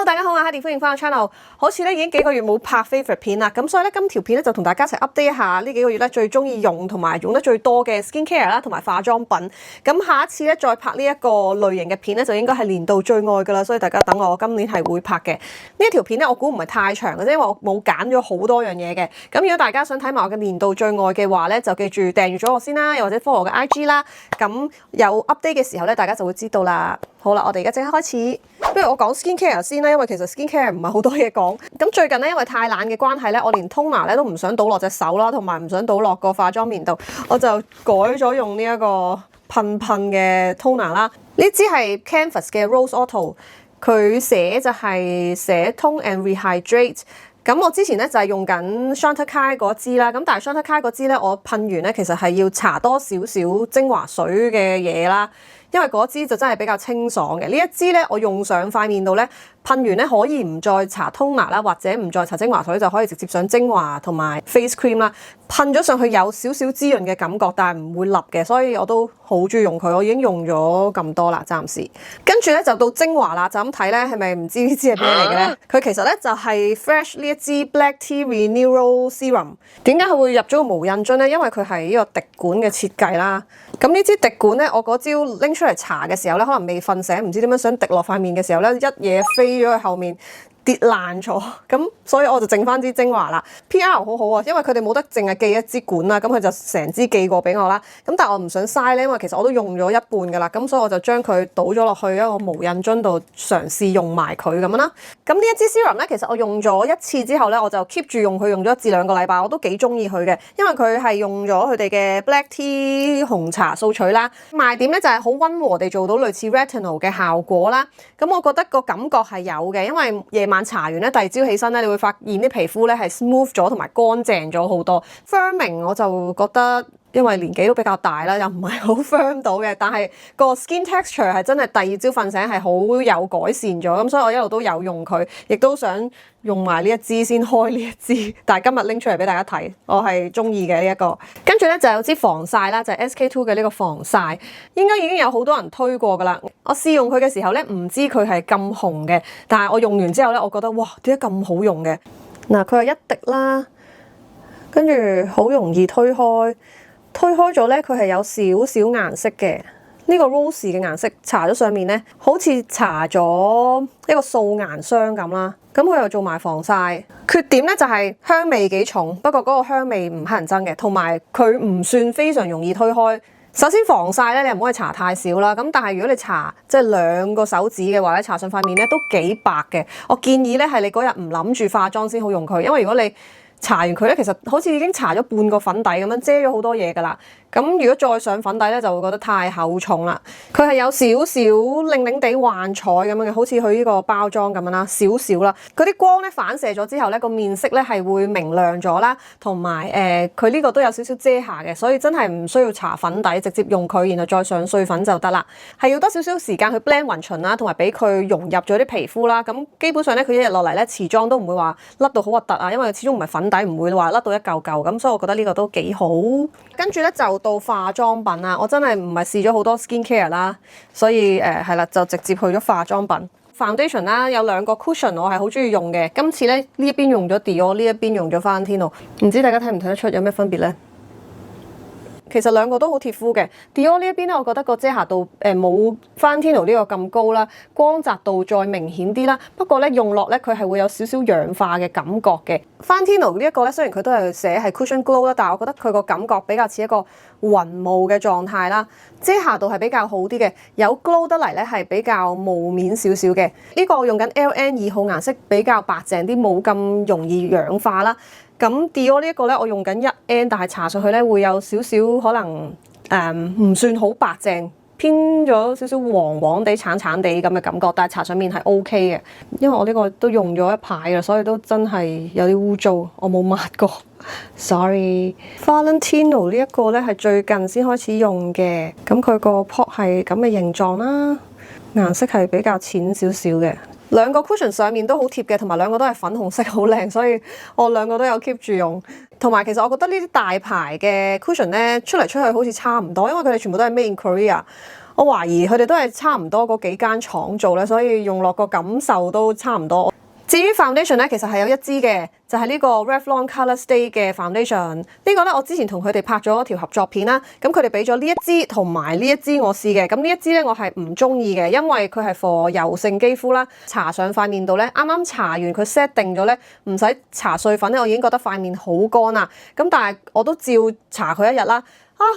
大家好啊，Hadi 歡迎翻個 channel。好似咧已經幾個月冇拍 favorite 片啦，咁所以咧今條片咧就同大家一齊 update 一下呢幾個月咧最中意用同埋用得最多嘅 skincare 啦，同埋化妝品。咁下一次咧再拍呢一個類型嘅片咧，就應該係年度最愛噶啦，所以大家等我今年係會拍嘅。呢一條片咧，我估唔係太長嘅啫，因為我冇揀咗好多樣嘢嘅。咁如果大家想睇埋我嘅年度最愛嘅話咧，就記住訂閱咗我先啦，又或者 follow 我嘅 IG 啦。咁有 update 嘅時候咧，大家就會知道啦。好啦，我哋而家即刻開始。不如我講 skincare 先啦，因為其實 skincare 唔係好多嘢講。咁最近咧，因為太懶嘅關係咧，我連 toner 咧都唔想倒落隻手啦，同埋唔想倒落個化妝棉度，我就改咗用呢一個噴嘅 toner 啦。呢支係 Canvas 嘅 Rose Auto， 佢寫就係寫 Tone and Rehydrate。咁我之前咧就係用緊 Chantecaille 嗰支啦，咁但係 Chantecaille 嗰支咧，我噴完咧其實係要搽多少少精華水嘅嘢啦。因為嗰支就真係比較清爽嘅，呢一支咧我用上塊面度咧，噴完咧可以唔再搽 toner 啦，或者唔再搽精華水，就可以直接上精華同埋 face cream 啦。噴咗上去有少少滋潤嘅感覺，但係唔會立嘅，所以我都好中意用佢。我已經用咗咁多啦，暫時。跟住咧就到精華啦，就咁睇咧係咪唔知呢支係咩嚟嘅咧？佢其實咧就係 Fresh 呢一支 Black Tea Renewal Serum。點解佢會入咗個無印樽咧？因為佢係呢個滴管嘅設計啦。咁呢支滴管咧，我嗰朝拎出嚟搽嘅時候咧，可能未瞓醒，唔知點樣想滴落塊面嘅時候咧，一嘢飛咗去後面。跌爛咗，咁所以我就剩翻支精華啦。PR 好好啊，因為佢哋冇得淨係寄一支管啦，咁佢就成支寄過俾我啦。咁但係我唔想嘥咧，因為其實我都用咗一半噶啦，咁所以我就將佢倒咗落去一個無印樽度嘗試用埋佢咁樣啦。咁呢一支 serum 咧，其實我用咗一次之後咧，我就 keep 住用佢，用咗1至2個禮拜，我都幾中意佢嘅，因為佢係用咗佢哋嘅 Black Tea 紅茶素取啦。賣點咧就係好溫和地做到類似 retinol 嘅效果啦。咁我覺得個感覺係有嘅，因為夜晚搽完咧，第二朝起身咧，你會發現啲皮膚咧係 smooth 咗同埋乾淨咗好多。firming 我就覺得，因為年紀都比較大啦，又唔係好 firm 到嘅，但係個 skin texture 係真係第二朝瞓醒係好有改善咗。咁所以我一路都有用佢，亦都想用埋呢一支先開呢一支，但係今日拎出嚟俾大家睇，我係中意嘅呢一個。跟住咧就有支防曬啦，就係 SK-II 嘅呢個防曬，應該已經有好多人推過噶啦。我試用佢嘅時候咧，唔知佢係咁紅嘅，但係我用完之後咧，我覺得哇，點解咁好用嘅？嗱，佢係一滴啦，跟住好容易推開咗咧，佢係有少少顏色嘅。呢個 rose 嘅顏色搽咗上面咧，好似搽咗一個素顏霜咁啦。咁佢又做埋防曬。缺點咧就係香味幾重，不過嗰個香味唔乞人憎嘅，同埋佢唔算非常容易推開。首先防曬咧，你唔可以搽太少啦。咁但係如果你搽即係2個手指嘅話咧，搽上塊面咧都幾白嘅。我建議咧係你嗰日唔諗住化妝先好用佢，因為如果你搽完佢咧，其實好似已經搽咗半個粉底咁樣，遮咗好多嘢㗎啦。咁如果再上粉底咧，就會覺得太厚重啦。佢係有少少令地幻彩咁樣嘅，好似佢呢個包裝咁樣啦，少少啦。佢啲光咧反射咗之後咧，個面色咧係會明亮咗啦，同埋佢呢個都有少少遮瑕嘅，所以真係唔需要搽粉底，直接用佢，然後再上碎粉就得啦。係要多少少時間去 blend 勻勻啦，同埋俾佢融入咗啲皮膚啦。咁基本上咧，佢一日落嚟咧，持妝都唔會話甩到好核突啊，因為始終唔係粉底，唔會話甩到一嚿嚿咁，所以我覺得呢個都幾好。跟住咧就到化妝品啦，我真係唔係試咗好多 skincare 啦，所以係啦，就直接去咗化妝品。Foundation 啦，有2個 cushion 我係好中意用嘅。今次咧呢一邊用咗 Dior， 呢一邊用咗 Valentino， 唔知大家睇唔睇得出有咩分別咧？其實2個都好貼膚嘅。Dior 呢一邊咧，我覺得個遮瑕度冇 Valentino 呢個咁高啦，光澤度再明顯啲啦。不過咧用落咧佢係會有少少氧化嘅感覺嘅。Valentino 呢一個咧，雖然佢都係寫係 cushion glow 啦，但係我覺得佢個感覺比較似一個雲霧嘅狀態啦，遮瑕度係比較好啲嘅，有 glow 得嚟咧係比較霧面少少嘅。呢個我用緊 LN 2號顏色，比較白淨啲，冇咁容易氧化啦。咁 Dior 呢一個咧，我用緊1N， 但係搽上去咧會有少少可能唔算好白淨，偏咗少少黃黃地、橙橙地咁嘅感覺，但係搽上面係 OK 嘅。因為我呢個都用咗一排啦，所以都真係有啲污糟，我冇抹過。Sorry。Valentino 呢一個咧係最近先開始用嘅，咁佢個 pot 係咁嘅形狀啦，顏色係比較淺少少嘅。2個 cushion 上面都好貼嘅，同埋2個都係粉紅色，好靚，所以我2個都有 keep 住用。同埋其實我覺得呢啲大牌嘅 cushion 咧出嚟出去好似差唔多，因為佢哋全部都係 made in Korea。我懷疑佢哋都係差唔多嗰幾間廠做咧，所以用落個感受都差唔多。至於 foundation 咧，其實係有一支嘅，就係呢個 Revlon Color Stay 嘅 foundation。呢個咧，我之前同佢哋拍咗一條合作片啦。咁佢哋俾咗呢一支同埋呢一支我試嘅。咁呢一支咧，我係唔中意嘅，因為佢係 for 油性肌膚啦。搽上塊面度咧，啱啱搽完佢 set 定咗咧，唔使搽碎粉咧，我已經覺得塊面好乾啦。咁但係我都照搽佢一日啦。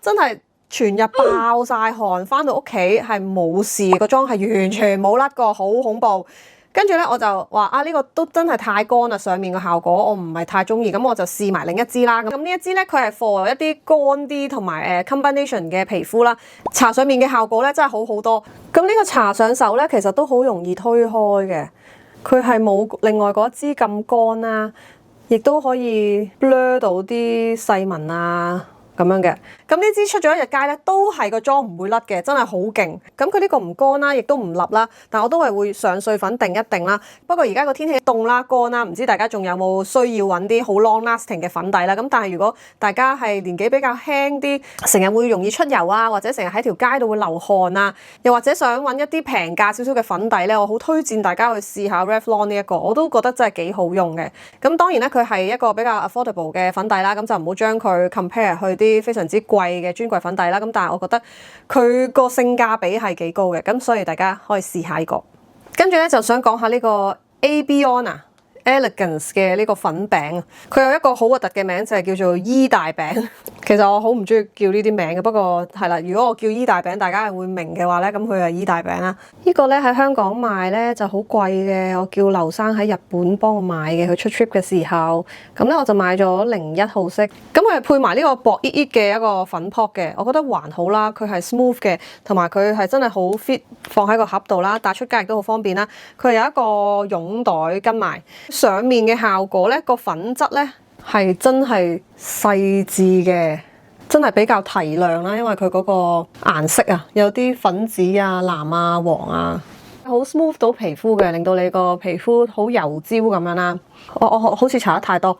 真係全日爆晒汗，翻到屋企係冇事，個妝係完全冇甩過，好恐怖。跟住咧，我就話呢個都真係太乾啦，上面個效果我唔係太中意，咁我就試埋另一支啦。咁呢一支咧，佢係 for 一啲乾啲同埋combination 嘅皮膚啦，搽上面嘅效果咧真係好好多。咁呢個搽上手咧，其實都好容易推開嘅，佢係冇另外嗰支咁乾啦，亦都可以 blur 到啲細紋啊。咁樣嘅，咁呢支出咗一日街咧，都係個妝唔會甩嘅，真係好勁。咁佢呢個唔乾啦，亦都唔立啦，但我都係會上碎粉定一定啦。不過而家個天氣凍啦、乾啦，唔知大家仲有冇需要揾啲好 long lasting 嘅粉底啦？咁但係如果大家係年紀比較輕啲，成日會容易出油啊，或者成日喺條街度會流汗啊，又或者想揾一啲平價少少嘅粉底咧，我好推薦大家去試下 Revlon 呢一個，我都覺得真係幾好用嘅。咁當然咧，佢係一個比較 affordable 嘅粉底啦，咁就唔好將佢 compare 去啲非常之貴嘅專櫃粉底啦，咁但係我覺得佢個性價比係幾高嘅，咁所以大家可以試下呢個。跟住咧就想講下呢個 Abiona Elegance 嘅呢個粉餅，佢有一個好核突嘅名就係叫做 E 大餅。其實我好唔中意叫呢啲名嘅，不過係啦，如果我叫 E 大餅，大家係會明嘅話咧，咁佢係 E 大餅啦。呢個咧喺香港賣咧就好貴嘅，我叫劉生喺日本幫我買嘅，佢出 trip 嘅時候，咁咧我就買咗01號色，咁佢係配埋呢個薄ít ít嘅一個粉撲嘅，我覺得還好啦，佢係 smooth 嘅，同埋佢係真係好 fit 放喺個盒度啦，帶出街亦都好方便啦。佢有一個絨袋跟埋，上面嘅效果咧個粉質咧係真係細緻嘅，真係比較提亮啦，因為佢嗰個顏色啊，有啲粉紫啊、藍啊、黃啊，好 smooth 到皮膚嘅，令到你個皮膚好油焦咁樣啦。我好似搽得太多，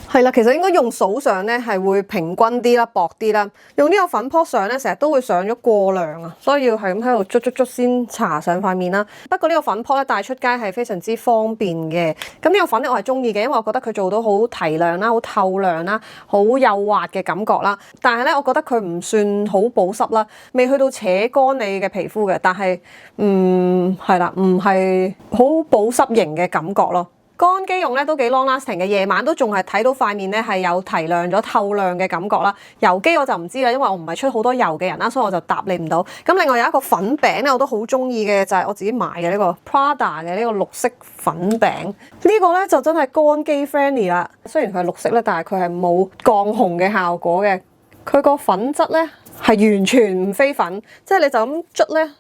係啦，其實應該用數上咧係會平均啲啦、薄啲啦。用呢個粉撲上咧，成日都會上咗過量啊，所以要係咁喺度捽先搽上塊面啦。不過呢個粉撲咧帶出街係非常之方便嘅。咁呢個粉咧我係中意嘅，因為我覺得佢做到好提亮啦、好透亮啦、好幼滑嘅感覺啦。但係咧，我覺得佢唔算好保濕啦，未去到扯乾你嘅皮膚嘅。但係係啦，唔係好保濕型嘅感覺咯。乾肌用咧都幾 long lasting 嘅，夜晚都仲係睇到塊面咧係有提亮咗、透亮嘅感覺啦。油肌我就唔知啦，因為我唔係出好多油嘅人啦，所以我就答你唔到。咁另外有一個粉餅咧，我都好中意嘅，就係我自己買嘅呢個 Prada 嘅呢個綠色粉餅。呢個咧就真係乾肌 friendly 啦。雖然佢係綠色咧，但係佢係冇降紅嘅效果嘅。佢個粉質咧係完全唔飛粉，即係你就咁捽咧。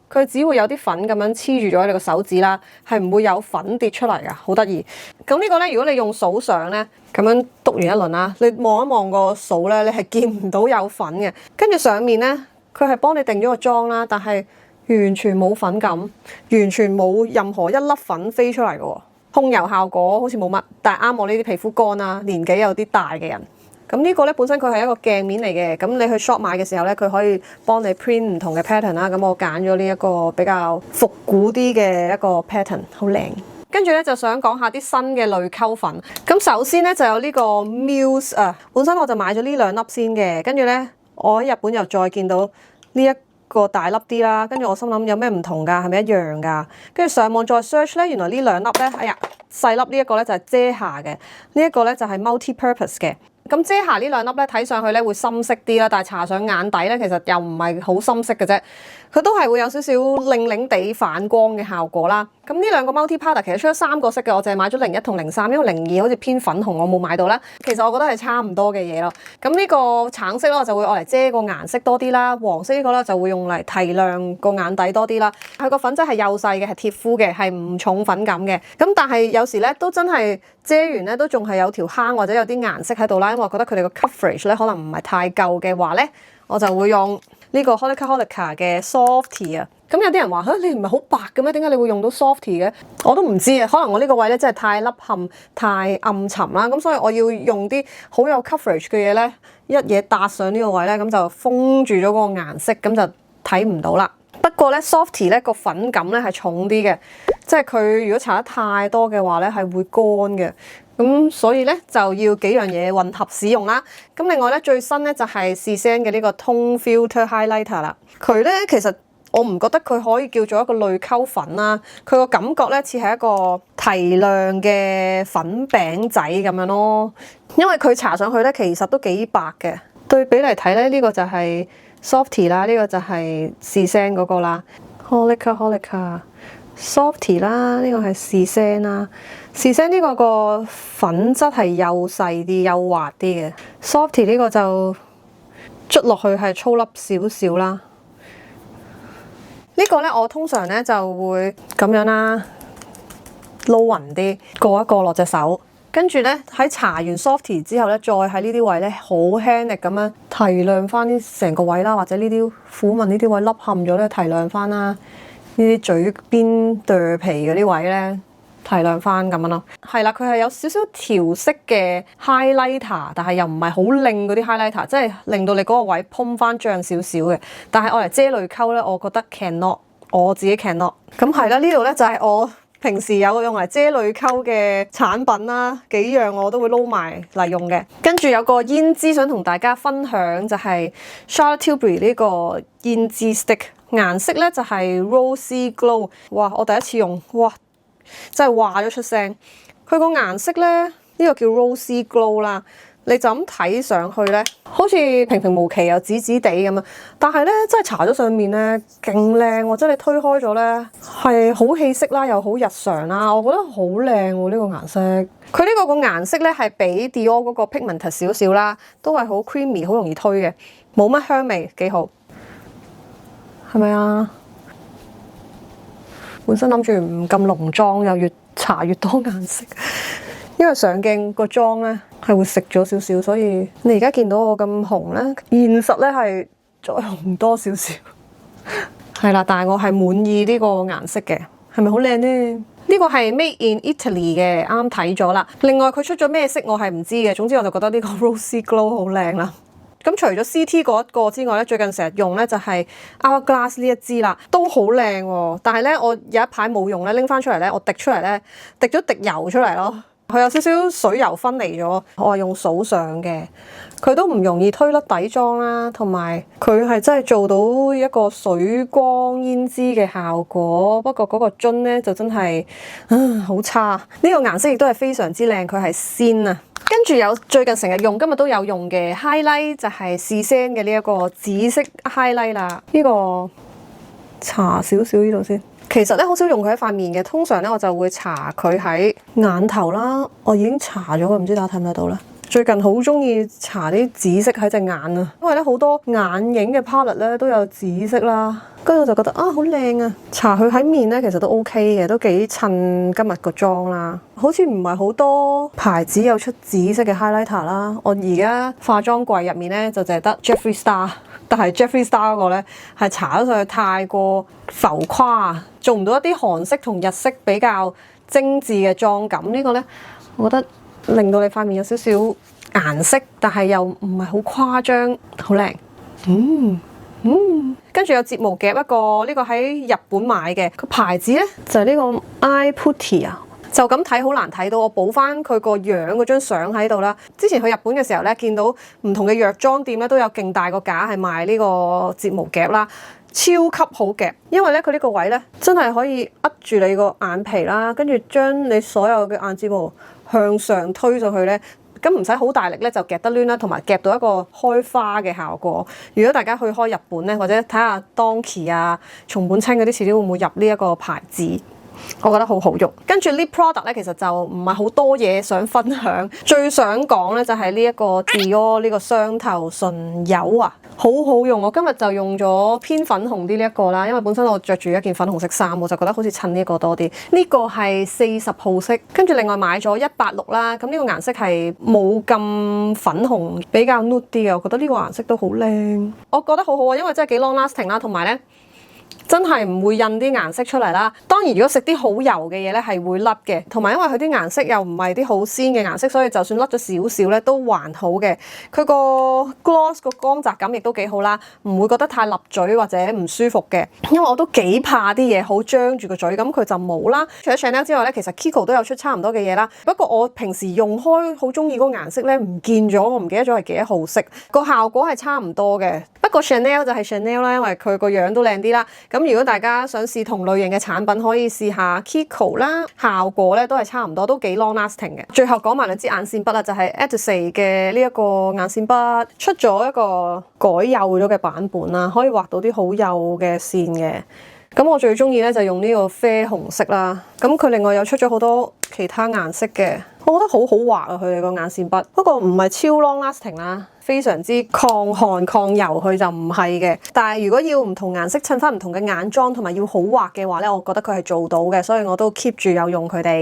佢只會有啲粉咁樣黐住咗你個手指啦，係唔會有粉跌出嚟噶，好得意。咁呢個咧，如果你用數上咧，咁樣篤完一輪啦，你望一望個數咧，你係見唔到有粉嘅。跟住上面咧，佢係幫你定咗個妝啦，但係完全冇粉感，完全冇任何一粒粉飛出嚟嘅喎。控油效果好似冇乜，但係啱我呢啲皮膚乾啦、年紀有啲大嘅人。咁呢個咧本身佢係一個鏡面嚟嘅，咁你去 shop 買嘅時候咧，佢可以幫你 print 唔同嘅 pattern 啦。咁我揀咗呢一個比較復古啲嘅一個 pattern， 好靚。跟住咧就想講下啲新嘅濾溝粉。咁首先咧就有呢個 Muse 啊，本身我就買咗呢兩粒先嘅。跟住咧我喺日本又再見到呢一個大粒啲啦，跟住我心諗有咩唔同㗎？係咪一樣㗎？跟住上網再 search 咧，原來呢兩粒咧，哎呀細粒呢一個咧就係遮瑕嘅，呢一個咧就係 multi-purpose 嘅。咁遮瑕呢兩粒咧睇上去咧會深色啲啦，但係搽上眼底咧其實又唔係好深色嘅啫，佢都係會有少少靚靚地反光嘅效果啦。咁呢兩個 multi powder 其實出咗3個色嘅，我淨係買咗01同03，因為02好似偏粉紅，我冇買到啦。其實我覺得係差唔多嘅嘢咯。咁呢個橙色咧我就會用嚟遮個顏色多啲啦，黃色呢個咧就會用嚟提亮個眼底多啲啦。佢個粉質係幼細嘅，係貼膚嘅，係唔重粉感嘅。咁但係有時咧都真係遮完咧都仲係有條坑或者有啲顏色喺度啦，因為我覺得佢哋個 coverage 咧可能唔係太夠嘅話咧，我就會用呢個 Holika 嘅 Softy 啊。咁有啲人話你唔係好白嘅咩？點解你會用到 Softy 嘅？我都唔知啊，可能我呢個位咧真係太凹陷、太暗沉啦，咁所以我要用啲好有 coverage 嘅嘢咧，一嘢搭上呢個位咧，咁就封住咗嗰個顏色，咁就睇唔到啦。不過咧 Softy 咧個粉感咧係重啲嘅，即係佢如果搽得太多嘅話咧係會乾嘅。咁所以咧就要幾樣嘢混合使用啦。咁另外咧最新咧就係 CSEN 嘅呢個 Tone Filter Highlighter 啦。佢咧其實我唔覺得佢可以叫做一個淚溝粉啦，佢個感覺咧似係一個提亮嘅粉餅仔咁樣咯。因為佢搽上去咧其實都幾白嘅。對比嚟睇咧，呢個就係 Softy 啦，呢個就係 CSEN 嗰個啦。Holika Softy 啦，呢個係 CSEN 啦。CSEN 呢個粉質係幼細啲、幼滑啲嘅。Softy 呢個就捽落去係粗粒少少啦。呢個咧我通常咧就會咁樣啦，撈勻啲，過一過落隻手。跟住咧喺搽完 Softy 之後咧，再喺呢啲位咧好輕力咁樣提亮翻啲成個位啦，或者呢啲虎紋呢啲位凹陷咗咧提亮翻啦。呢啲嘴邊對皮嗰啲位咧提亮翻咁樣咯。係啦，佢係有少少調色嘅 highlighter， 但係又唔係好靚嗰啲 highlighter， 即係令到你嗰個位噴翻脹少少嘅。但係我嚟遮淚溝咧，我覺得 cannot， 我自己 cannot。咁係啦，呢度咧就係我平時有用嚟遮淚溝嘅產品啦，幾樣我都會撈埋嚟用嘅。跟住有個胭脂想同大家分享，就係 Charlotte Tilbury 呢個胭脂 stick， 顏色咧就係 Rosy Glow。哇！我第一次用，哇！真係話咗出聲。佢個顏色咧，呢個叫 Rosy Glow 啦。你就咁睇上去咧，好似平平無奇又紫紫地咁樣，但係咧真係搽咗上面咧勁靚喎！即係你推開咗咧係好氣色啦，又好日常啦，我覺得好靚喎呢個顏色。佢呢個顏色咧係比 Dior 嗰個 Pigmented 少少啦，都係好 creamy， 好容易推嘅，冇乜香味，幾好，係咪啊？本身諗住唔咁濃妝，又越搽越多顏色。因為上鏡個妝咧係會食咗少少，所以你而家見到我咁紅咧，現實咧係再紅多少少，係啦。但係我係滿意呢個顏色嘅，係咪好靚呢？呢個係 Made in Italy 嘅，啱睇咗啦。另外佢出咗咩色我係唔知嘅，總之我就覺得呢個 Rosy Glow 好靚啦。咁除咗 CT 嗰一個之外咧，最近成日用咧就係 Hourglass 呢一支啦，都好靚喎。但係咧我有一排冇用咧，拎翻出嚟咧，我滴出嚟咧滴咗滴油出嚟咯。佢有少少水油分離咗，我係用數上嘅，佢都唔容易推甩底妝啦，同埋佢係真係做到一個水光胭脂嘅效果。不過嗰個樽咧就真係好差。呢個顏色亦都係非常之靚，佢係鮮啊。跟住有最近成日用，今日都有用嘅 highlight 就係 CSEN 嘅呢一個紫色 highlight 啦。呢個搽少少呢度先。其實咧好少用佢喺塊面嘅，通常咧我就會搽佢喺眼頭啦。我已經搽咗，唔知大家睇唔睇到咧？最近好中意搽啲紫色喺隻眼啊，因為咧好多眼影嘅 palette 咧都有紫色啦，跟住我就覺得好靚啊！搽佢喺面咧其實都 OK 嘅，都幾襯今日個妝啦。好似唔係好多牌子有出紫色嘅 highlighter 啦。我而家化妝櫃入面咧就淨係得 Jeffree Star。但係 Jeffree Star 嗰個咧係搽咗上去太過浮誇，做唔到一啲韓式同日式比較精緻嘅妝感。呢個咧，我覺得令到你塊面有少少顏色，但係又唔係好誇張，好靚。跟住有睫毛夾一個，呢個喺日本買嘅，個牌子咧就係呢個 Eye Putty 啊。就咁睇好難睇到，我補翻佢個樣嗰張相喺度啦。之前去日本嘅時候咧，見到唔同嘅藥妝店咧都有勁大個架係賣呢個睫毛夾啦，超級好夾。因為咧佢呢個位咧真係可以扼住你個眼皮啦，跟住將你所有嘅眼睫毛向上推上去咧，咁唔使好大力咧就夾得攣啦，同埋夾到一個開花嘅效果。如果大家去開日本咧，或者睇下 Donkey 啊、松本清嗰啲遲啲會唔會入呢一個牌子？我覺得好好用。跟住 lip product 咧，其實就唔係好多嘢想分享。最想講咧就係呢一個 Dior 呢個雙頭唇油啊，好好用。我今日就用咗偏粉紅啲呢一個啦，因為本身我着住一件粉紅色衫，我就覺得好似襯呢一個多啲。呢個係40號色，跟住另外買咗186啦。咁呢個顏色係冇咁粉紅，比較 nude 啲嘅。我覺得呢個顏色都好靚，我覺得好好啊，因為真係幾 long lasting 啦，同埋咧真係唔會印啲顏色出嚟啦。當然如果食啲好油嘅嘢咧係會甩嘅，同埋因為佢啲顏色又唔係啲好鮮嘅顏色，所以就算甩咗少少咧都還好嘅。佢個 gloss 個光澤感亦都幾好啦，唔會覺得太立嘴或者唔舒服嘅。因為我都幾怕啲嘢好張住個嘴，咁佢就冇啦。除咗 Chanel 之外咧，其實 Kiko 都有出差唔多嘅嘢啦。不過我平時用開好中意嗰個顏色咧唔見咗，我唔記得咗係幾多號色。個效果係差唔多嘅。不過 Chanel 就係 Chanel 啦，因為佢個樣都靚啲啦。咁如果大家想試同類型嘅產品，可以試下 Kiko 啦，效果咧都係差唔多，都幾 long lasting 嘅。最後講埋兩支眼線筆啦，就係 Atusi 嘅呢一個眼線筆出咗一個改幼咗嘅版本啦，可以畫到啲好幼嘅線嘅。咁我最中意咧就用呢個啡紅色啦。咁佢另外又出咗好多其他顏色嘅，我覺得好好畫啊！佢哋個眼線筆，不過唔係超 long lasting 啦。非常之抗汗抗油，佢就唔係嘅。但係如果要唔同顏色襯翻唔同嘅眼妝，同埋要好畫嘅話咧，我覺得佢係做到嘅，所以我都 keep 住有用佢哋。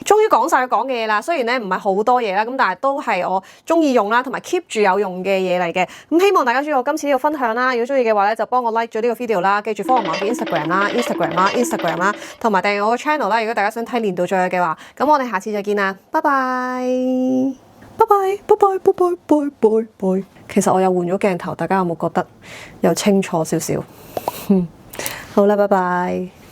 終於講晒佢講嘅嘢啦，雖然咧唔係好多嘢啦，咁但係都係我中意用啦，同埋 keep 住有用嘅嘢嚟嘅。咁希望大家中意我今次呢個分享啦。如果中意嘅話咧，就幫我 like 咗呢個 video 啦，記住 follow 埋我嘅 Instagram 啦，同埋訂閱我個 channel 啦。如果大家想睇年度最愛嘅話，咁我哋下次再見啦，拜拜。拜拜。其實我又換咗鏡頭，大家有冇覺得又清楚少少？好啦，拜拜。